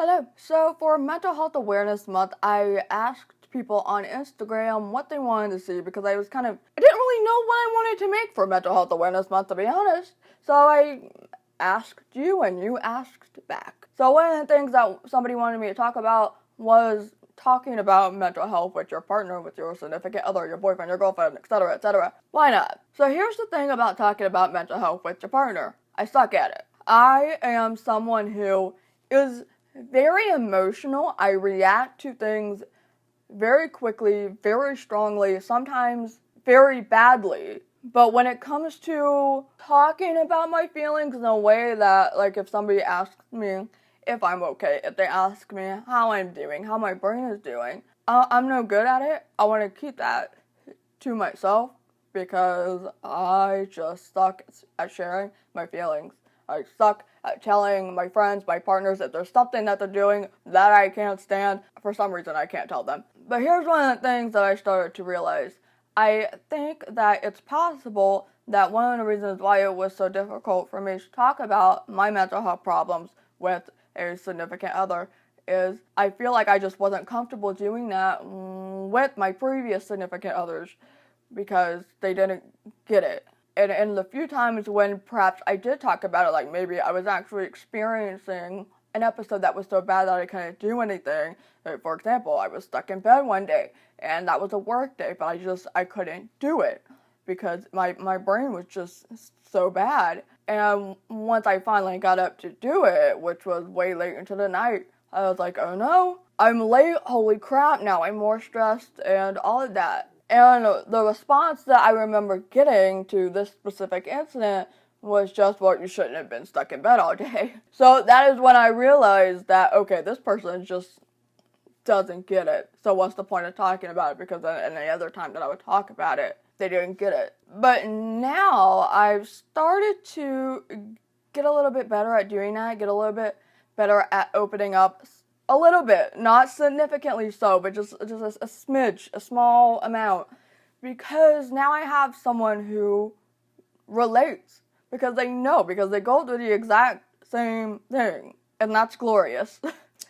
Hello. So for Mental Health Awareness Month, I asked people on Instagram what they wanted to see because I didn't really know what I wanted to make for Mental Health Awareness Month, to be honest. So I asked you and you asked back. So one of the things that somebody wanted me to talk about was talking about mental health with your partner, with your significant other, your boyfriend, your girlfriend, etc., etc. Why not? So here's the thing about talking about mental health with your partner. I suck at it. I am someone who is very emotional. I react to things very quickly, very strongly, sometimes very badly. But when it comes to talking about my feelings in a way that, like, if somebody asks me if I'm okay, if they ask me how I'm doing, how my brain is doing, I'm no good at it. I want to keep that to myself because I just suck at sharing my feelings. I suck at telling my friends, my partners, if there's something that they're doing that I can't stand. For some reason, I can't tell them. But here's one of the things that I started to realize. I think that it's possible that one of the reasons why it was so difficult for me to talk about my mental health problems with a significant other is I feel like I just wasn't comfortable doing that with my previous significant others because they didn't get it. And the few times when perhaps I did talk about it, like maybe I was actually experiencing an episode that was so bad that I couldn't do anything. Like, for example, I was stuck in bed one day, and that was a work day, but I couldn't do it because my brain was just so bad. And once I finally got up to do it, which was way late into the night, I was like, oh no, I'm late, holy crap, now I'm more stressed and all of that. And the response that I remember getting to this specific incident was just, well, you shouldn't have been stuck in bed all day. So that is when I realized that, okay, this person just doesn't get it. So what's the point of talking about it? Because any other time that I would talk about it, they didn't get it. But now I've started to get a little bit better at doing that, get a little bit better at opening up a little bit, not significantly so, but just a smidge, a small amount, because now I have someone who relates, because they go through the exact same thing, and that's glorious.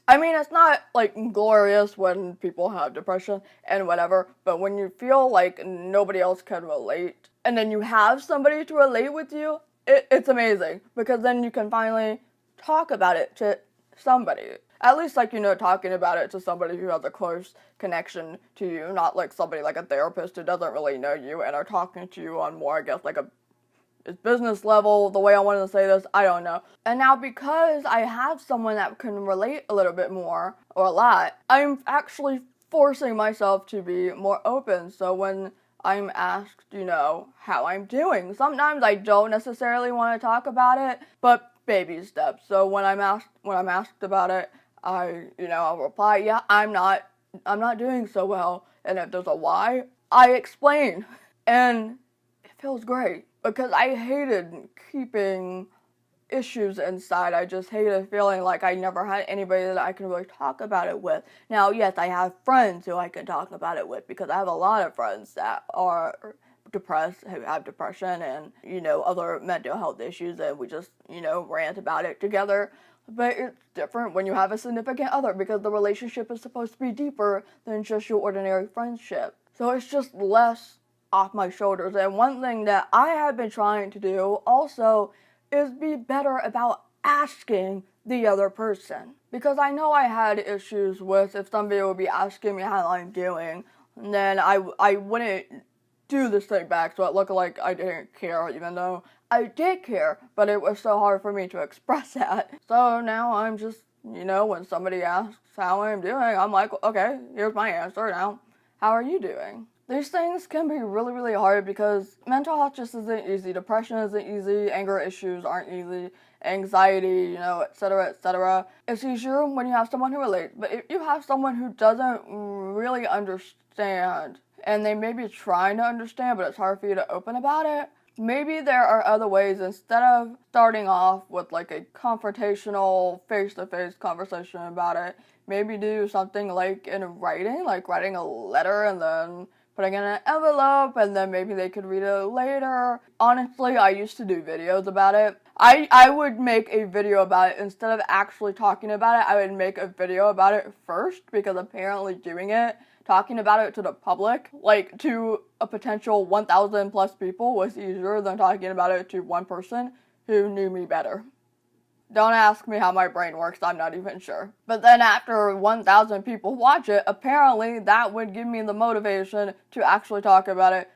I mean, it's not, like, glorious when people have depression and whatever, but when you feel like nobody else can relate, and then you have somebody to relate with you, it's amazing, because then you can finally talk about it to somebody. At least, like, talking about it to somebody who has a close connection to you, not like somebody like a therapist who doesn't really know you and are talking to you on more, I guess, like a business level, the way I wanted to say this, I don't know. And now because I have someone that can relate a little bit more, or a lot, I'm actually forcing myself to be more open. So when I'm asked, how I'm doing, sometimes I don't necessarily want to talk about it, but baby steps. So when I'm asked about it, I'll reply, yeah, I'm not doing so well. And if there's a why, I explain. And it feels great. Because I hated keeping issues inside. I just hated feeling like I never had anybody that I can really talk about it with. Now, yes, I have friends who I can talk about it with because I have a lot of friends that are depressed, who have depression and, other mental health issues, and we just, rant about it together. But it's different when you have a significant other because the relationship is supposed to be deeper than just your ordinary friendship. So it's just less off my shoulders. And one thing that I have been trying to do also is be better about asking the other person. Because I know I had issues with if somebody would be asking me how I'm doing, and then I wouldn't do this thing back, so it looked like I didn't care, even though I did care, but it was so hard for me to express that. So now I'm just, when somebody asks how I'm doing, I'm like, okay, here's my answer now. How are you doing? These things can be really, really hard because mental health just isn't easy. Depression isn't easy. Anger issues aren't easy. Anxiety, etc., etc. It's easier when you have someone who relates. But if you have someone who doesn't really understand, and they may be trying to understand, but it's hard for you to open about it, maybe there are other ways instead of starting off with like a confrontational face-to-face conversation about it. Maybe do something like in writing, like writing a letter and then putting it in an envelope, and then maybe they could read it later. Honestly, I used to do videos about it. I would make a video about it. Instead of actually talking about it, I would make a video about it first, because apparently doing it, talking about it to the public, like to a potential 1,000 plus people, was easier than talking about it to one person who knew me better. Don't ask me how my brain works, I'm not even sure. But then after 1,000 people watch it, apparently that would give me the motivation to actually talk about it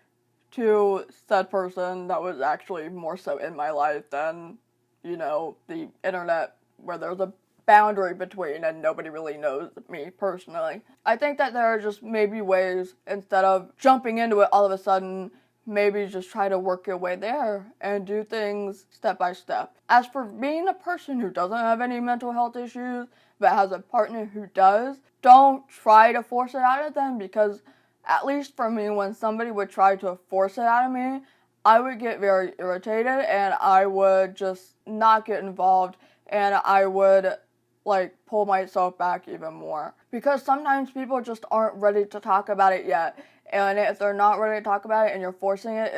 to said person that was actually more so in my life than, the internet, where there's a boundary between and nobody really knows me personally. I think that there are just maybe ways, instead of jumping into it all of a sudden, maybe just try to work your way there and do things step by step. As for being a person who doesn't have any mental health issues but has a partner who does, don't try to force it out of them, because at least for me, when somebody would try to force it out of me, I would get very irritated and I would just not get involved, and I would pull myself back even more. Because sometimes people just aren't ready to talk about it yet. And if they're not ready to talk about it and you're forcing it,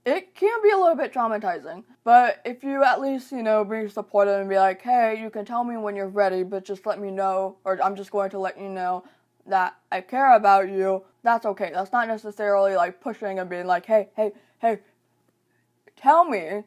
it can be a little bit traumatizing. But if you at least, be supportive and be like, hey, you can tell me when you're ready, but just let me know, or I'm just going to let you know that I care about you, that's okay. That's not necessarily pushing and being like, hey, tell me.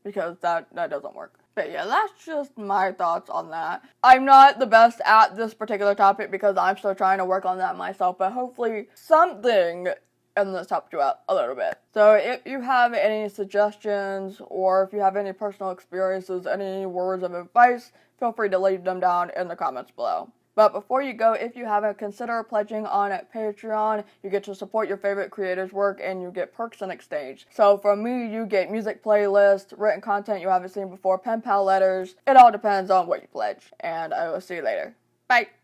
Because that doesn't work. But yeah, that's just my thoughts on that. I'm not the best at this particular topic because I'm still trying to work on that myself, but hopefully something in this helped you out a little bit. So if you have any suggestions, or if you have any personal experiences, any words of advice, feel free to leave them down in the comments below. But before you go, if you haven't, consider pledging on Patreon. You get to support your favorite creators' work, and you get perks in exchange. So from me, you get music playlists, written content you haven't seen before, pen pal letters. It all depends on what you pledge. And I will see you later. Bye!